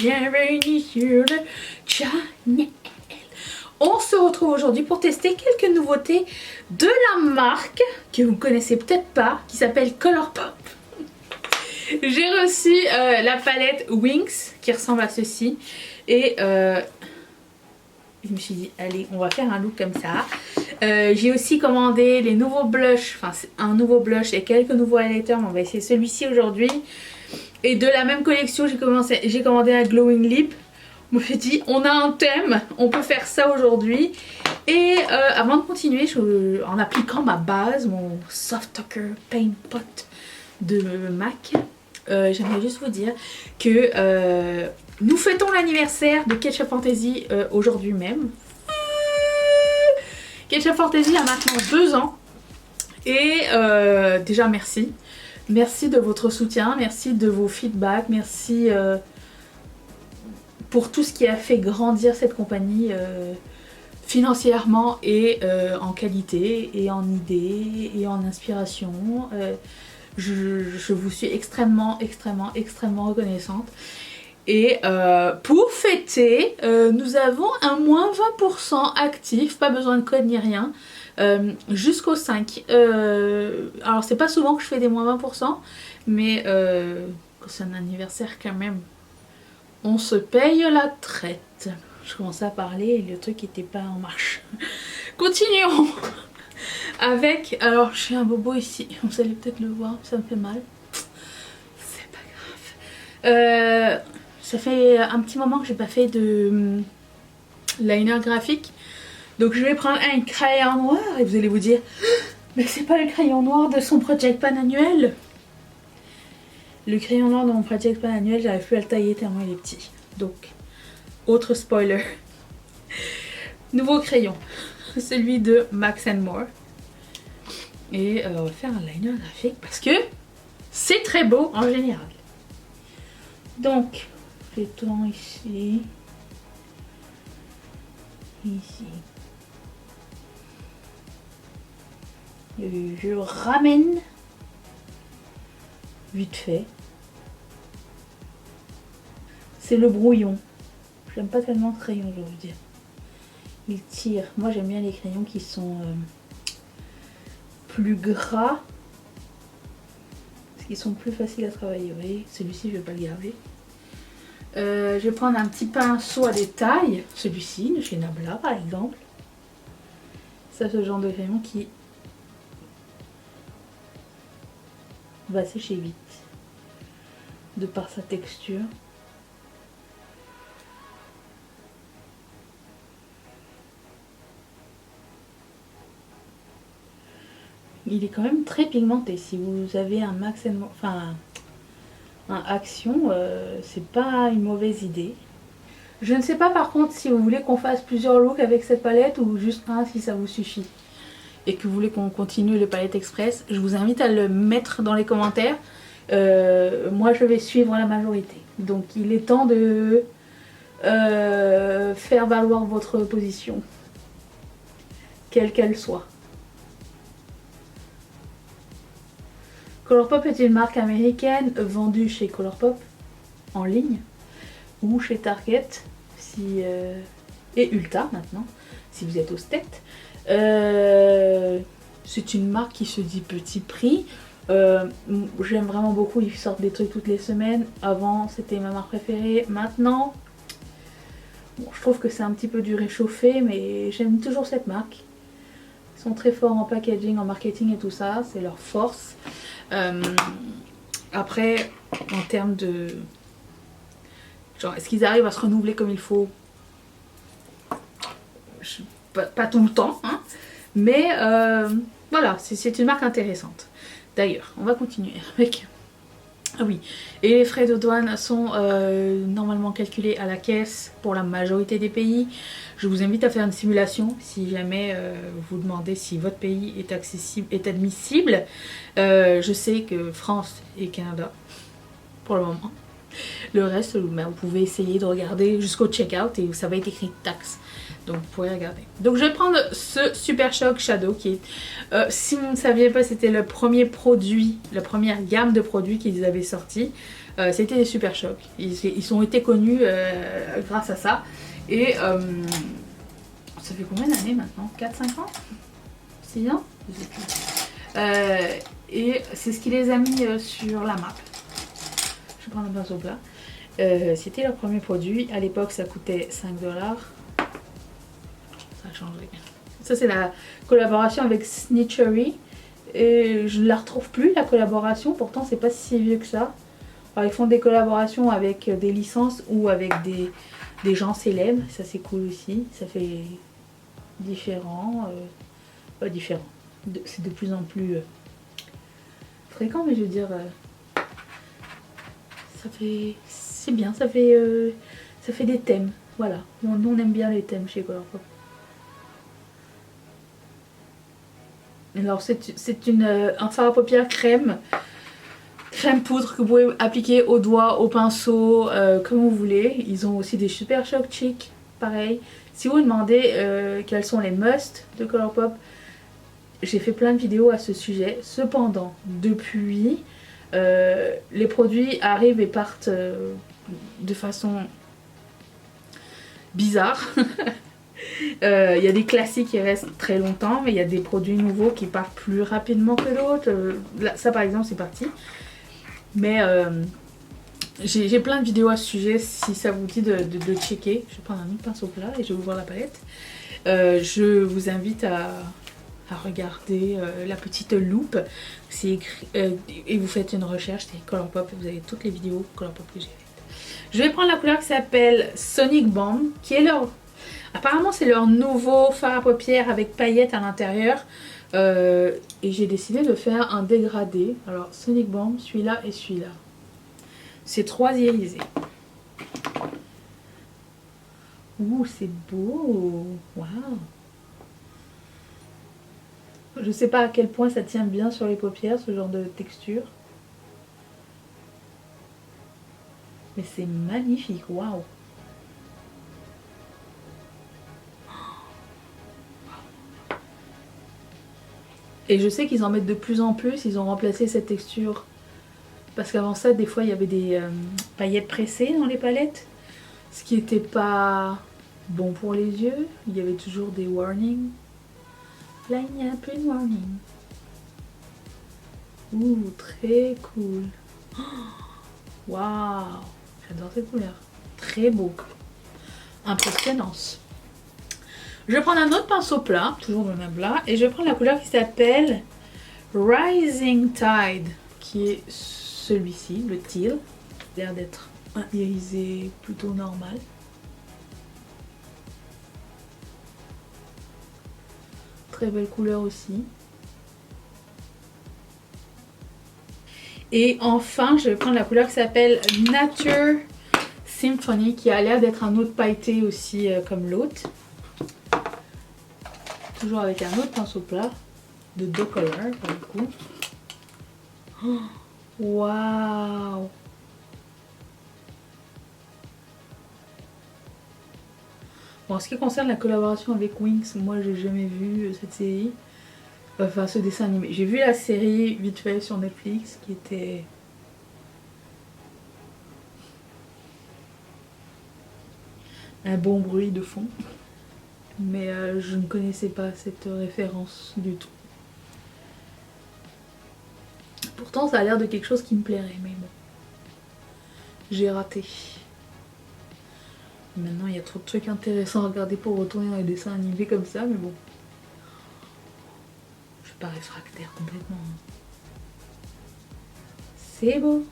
bienvenue sur le channel. On se retrouve aujourd'hui pour tester quelques nouveautés de la marque que vous connaissez peut-être pas, qui s'appelle Colourpop. J'ai reçu la palette Wings qui ressemble à ceci et je me suis dit allez on va faire un look comme ça. J'ai aussi commandé les nouveaux blushs, enfin un nouveau blush et quelques nouveaux highlighters, mais on va essayer celui-ci aujourd'hui. Et de la même collection j'ai commandé un glowing lip. Je me suis dit on a un thème, on peut faire ça aujourd'hui. Et avant de continuer, en appliquant ma base, mon Soft Talker Paint Pot de MAC, j'aimerais juste vous dire que nous fêtons l'anniversaire de Ketchup Fantasy aujourd'hui même. Ketchup Fantasy a maintenant 2 ans. Et déjà merci. Merci de votre soutien, merci de vos feedbacks, merci pour tout ce qui a fait grandir cette compagnie financièrement et en qualité et en idées et en inspiration. Je vous suis extrêmement reconnaissante. Et pour fêter, nous avons un moins 20% actif, pas besoin de code ni rien, jusqu'au 5. Alors c'est pas souvent que je fais des moins 20%, mais quand c'est un anniversaire quand même, on se paye la traite. Je commençais à parler et le truc était pas en marche. Continuons avec, alors j'ai un bobo ici, vous allez peut-être le voir, ça me fait mal. C'est pas grave. Ça fait un petit moment que j'ai pas fait de liner graphique. Donc je vais prendre un crayon noir et vous allez vous dire mais c'est pas le crayon noir de son Project Pan annuel. Le crayon noir de mon Project Pan annuel, j'arrive plus à le tailler tellement il est petit. Donc, autre spoiler. Nouveau crayon, celui de Max More. Et on va faire un liner graphique parce que c'est très beau en général. Donc, fait-on ici. Ici. Je ramène vite fait. C'est le brouillon. J'aime pas tellement ce crayon, je vais vous dire. Il tire. Moi j'aime bien les crayons qui sont plus gras. Parce qu'ils sont plus faciles à travailler. Vous voyez, celui-ci je vais pas le garder. Je vais prendre un petit pinceau à détail. Celui-ci, de chez Nabla par exemple. Ça, ce genre de crayon qui va sécher vite. De par sa texture. Il est quand même très pigmenté. Si vous avez un Max and More, enfin un Action, c'est pas une mauvaise idée. Je ne sais pas par contre si vous voulez qu'on fasse plusieurs looks avec cette palette ou juste un si ça vous suffit. Et que vous voulez qu'on continue le palette express, je vous invite à le mettre dans les commentaires. Moi je vais suivre la majorité. Donc il est temps de faire valoir votre position. Quelle qu'elle soit. Colourpop est une marque américaine vendue chez Colourpop en ligne ou chez Target et Ulta maintenant si vous êtes aux States. C'est une marque qui se dit petit prix. J'aime vraiment beaucoup, ils sortent des trucs toutes les semaines. Avant c'était ma marque préférée, maintenant bon, je trouve que c'est un petit peu du réchauffé, mais j'aime toujours cette marque. Ils sont très forts en packaging, en marketing et tout ça, c'est leur force. Après en termes de genre est-ce qu'ils arrivent à se renouveler comme il faut, pas tout le temps hein. Mais voilà, c'est une marque intéressante. D'ailleurs on va continuer avec ah oui, et les frais de douane sont normalement calculés à la caisse pour la majorité des pays. Je vous invite à faire une simulation si jamais vous demandez si votre pays est accessible, est admissible. Je sais que France et Canada pour le moment. Le reste, vous pouvez essayer de regarder jusqu'au checkout et ça va être écrit taxe. Donc vous pourrez regarder. Donc je vais prendre ce Super Shock Shadow qui est, si vous ne saviez pas, c'était le premier produit, la première gamme de produits qu'ils avaient sorti. C'était des Super Chocs. Ils ont été connus grâce à ça. Et ça fait combien d'années maintenant? 4-5 ans? 6 ans? Je sais plus. Et c'est ce qui les a mis sur la map. Je prends un pinceau plat. C'était leur premier produit. À l'époque, ça coûtait 5 $. Ça a changé. Ça, c'est la collaboration avec Snitchery. Et je ne la retrouve plus, la collaboration. Pourtant, c'est pas si vieux que ça. Alors, ils font des collaborations avec des licences ou avec des gens célèbres. Ça, c'est cool aussi. Ça fait différent. Pas différent. C'est de plus en plus fréquent, mais je veux dire... ça fait... C'est bien, ça fait des thèmes. Voilà. Nous, on aime bien les thèmes chez Colourpop. Alors, c'est un fard à paupières crème poudre que vous pouvez appliquer au doigt, au pinceau, comme vous voulez. Ils ont aussi des Super Chocs Chic, pareil. Si vous vous demandez quels sont les musts de Colourpop, j'ai fait plein de vidéos à ce sujet. Cependant, depuis, les produits arrivent et partent de façon bizarre. Il y a des classiques qui restent très longtemps, mais il y a des produits nouveaux qui partent plus rapidement que d'autres. Ça par exemple c'est parti. Mais j'ai plein de vidéos à ce sujet si ça vous dit de checker. Je vais prendre un autre pinceau plat et je vais ouvrir la palette. Je vous invite à regarder la petite loupe. C'est écrit, et vous faites une recherche, c'est Colourpop et vous avez toutes les vidéos Colourpop que j'ai faites. Je vais prendre la couleur qui s'appelle Sonic Bomb, qui est leur... Apparemment c'est leur nouveau fard à paupières avec paillettes à l'intérieur. Et j'ai décidé de faire un dégradé. Alors Sonic Bomb, celui-là et celui-là. C'est 3 irisés. Ouh, c'est beau. Waouh. Je sais pas à quel point ça tient bien sur les paupières, ce genre de texture. Mais c'est magnifique, waouh. Et je sais qu'ils en mettent de plus en plus, ils ont remplacé cette texture. Parce qu'avant ça, des fois, il y avait des paillettes pressées dans les palettes. Ce qui n'était pas bon pour les yeux. Il y avait toujours des warnings. Là, il n'y a plus de warning. Ouh, très cool. Waouh, j'adore cette couleur. Très beau. Impressionnance. Je vais prendre un autre pinceau plat, toujours le même plat, et je vais prendre la couleur qui s'appelle Rising Tide, qui est celui-ci, le teal. Il a l'air d'être un irisé plutôt normal. Très belle couleur aussi. Et enfin, je vais prendre la couleur qui s'appelle Nature Symphony, qui a l'air d'être un autre pailleté aussi comme l'autre. Toujours avec un autre pinceau plat de deux couleurs pour le coup. Oh, waouh! Bon, en ce qui concerne la collaboration avec Winx, moi j'ai jamais vu cette série. Enfin, ce dessin animé. J'ai vu la série vite fait sur Netflix qui était... un bon bruit de fond. Mais je ne connaissais pas cette référence du tout. Pourtant, ça a l'air de quelque chose qui me plairait, mais bon. J'ai raté. Maintenant, il y a trop de trucs intéressants à regarder pour retourner dans les dessins animés comme ça, mais bon. Je suis pas réfractaire complètement. C'est beau.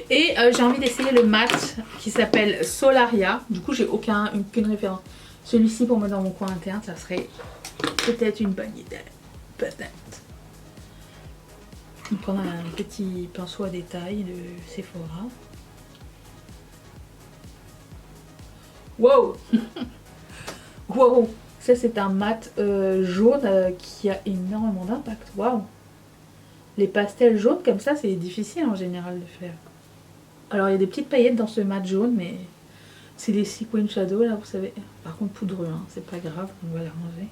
Et j'ai envie d'essayer le mat qui s'appelle Solaria. Du coup, j'ai aucune référence. Celui-ci pour mettre dans mon coin interne, ça serait peut-être une bonne idée. Peut-être. On va prendre un petit pinceau à détail de Sephora. Wow. Wow. Ça c'est un mat jaune qui a énormément d'impact. Waouh. Les pastels jaunes comme ça, c'est difficile en général de faire. Alors il y a des petites paillettes dans ce mat jaune, mais c'est des sequin shadow là, vous savez. Par contre poudreux, hein, c'est pas grave, on va les ranger.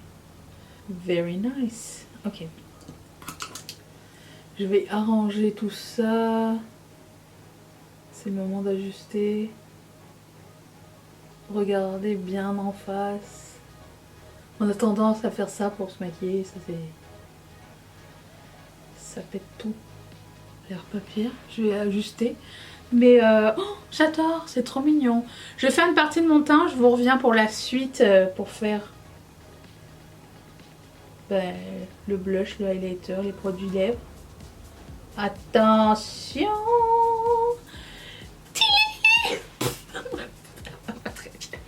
Very nice. Ok. Je vais arranger tout ça. C'est le moment d'ajuster. Regardez bien en face. On a tendance à faire ça pour se maquiller, ça fait tout l'air pas pire. Je vais ajuster. Mais oh, j'adore, c'est trop mignon. Je vais faire une partie de mon teint, je vous reviens pour la suite pour faire le blush, le highlighter, les produits lèvres. Attention. Très bien.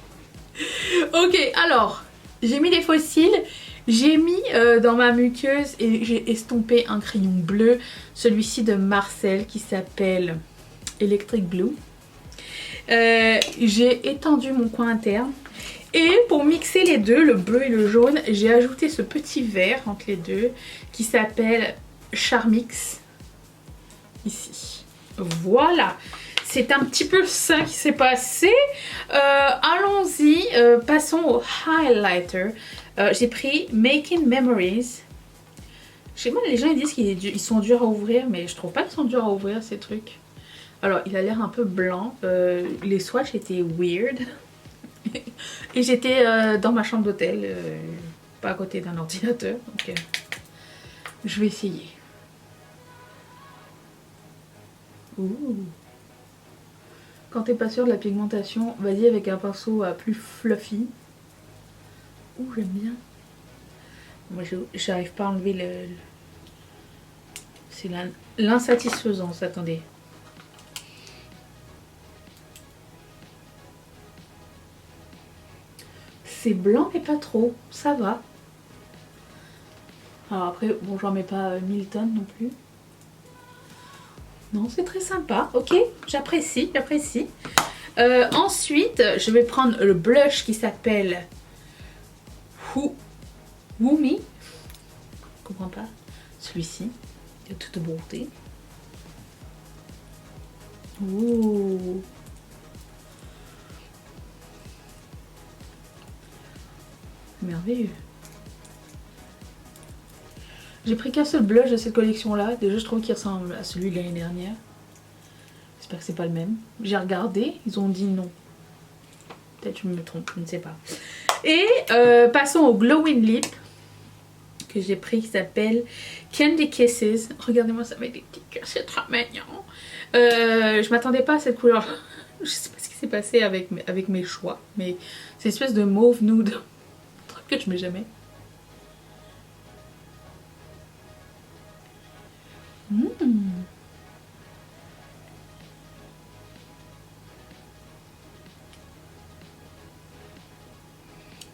Ok, alors, j'ai mis les fossiles. J'ai mis dans ma muqueuse et j'ai estompé un crayon bleu. Celui-ci de Marcel qui s'appelle Electric Blue. J'ai étendu mon coin interne. Et pour mixer les deux, le bleu et le jaune, j'ai ajouté ce petit vert entre les deux qui s'appelle Charmix. Ici. Voilà. C'est un petit peu ça qui s'est passé. Allons-y. Passons au highlighter. J'ai pris Making Memories. Je sais pas, les gens ils disent qu'ils sont durs à ouvrir, mais je trouve pas qu'ils sont durs à ouvrir ces trucs. Alors, il a l'air un peu blanc. Les swatchs étaient weird. Et j'étais dans ma chambre d'hôtel, pas à côté d'un ordinateur. Donc, je vais essayer. Ouh. Quand t'es pas sûr de la pigmentation, vas-y avec un pinceau plus fluffy. Ouh, j'aime bien. Moi, j'arrive pas à enlever le... C'est l'insatisfaisance, attendez. C'est blanc mais pas trop, ça va. Alors après, bon, j'en mets pas 1000 tonnes non plus. Non, c'est très sympa, ok, j'apprécie, j'apprécie. Ensuite, je vais prendre le blush qui s'appelle Woomy. Je comprends pas. Celui-ci, de toute beauté. Ouh. Merveilleux. J'ai pris qu'un seul blush de cette collection là. Déjà je trouve qu'il ressemble à celui de l'année dernière. J'espère que c'est pas le même. J'ai regardé, ils ont dit non. Peut-être que je me trompe, je ne sais pas. Et passons au Glowing Lip que j'ai pris qui s'appelle Candy Kisses. Regardez-moi ça avec des petits cœurs, c'est trop mignon. Je m'attendais pas à cette couleur. Je sais pas ce qui s'est passé avec mes choix, mais c'est une espèce de mauve nude. Un truc que je mets jamais.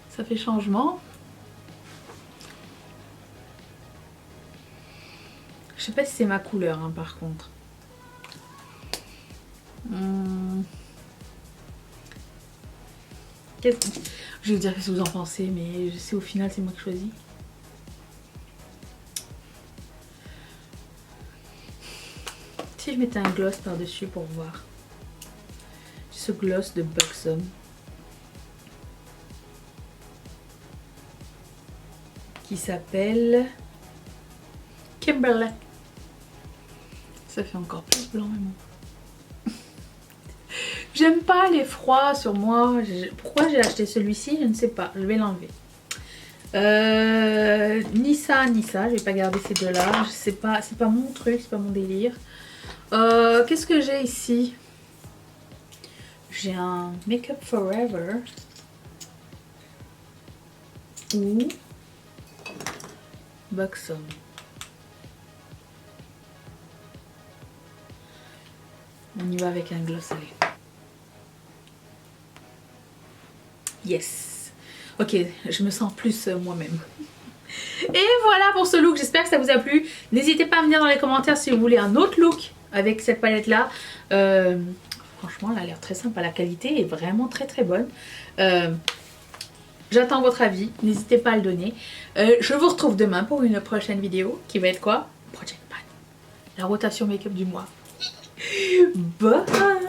Ça fait changement. Je sais pas si c'est ma couleur hein, par contre. Je vais vous dire ce que vous en pensez, mais je sais au final c'est moi qui choisis. Si je mettais un gloss par-dessus pour voir. Ce gloss de Buxom. Qui s'appelle Kimberly. Ça fait encore plus blanc même. J'aime pas les froids sur moi. Pourquoi j'ai acheté celui-ci, je ne sais pas. Je vais l'enlever. Ni ça, ni ça. Je vais pas garder ces deux-là. Je sais pas, c'est pas mon truc, c'est pas mon délire. Qu'est-ce que j'ai ici? J'ai un Make Up Forever. Ou Buxom. On y va avec un gloss à lèvres. Yes. Ok, je me sens plus moi-même. Et voilà pour ce look, j'espère que ça vous a plu. N'hésitez pas à me dire dans les commentaires si vous voulez un autre look avec cette palette là. Franchement elle a l'air très sympa, la qualité est vraiment très très bonne. J'attends votre avis, n'hésitez pas à le donner. Je vous retrouve demain pour une prochaine vidéo qui va être quoi? Project Pan, la rotation make-up du mois. Bye.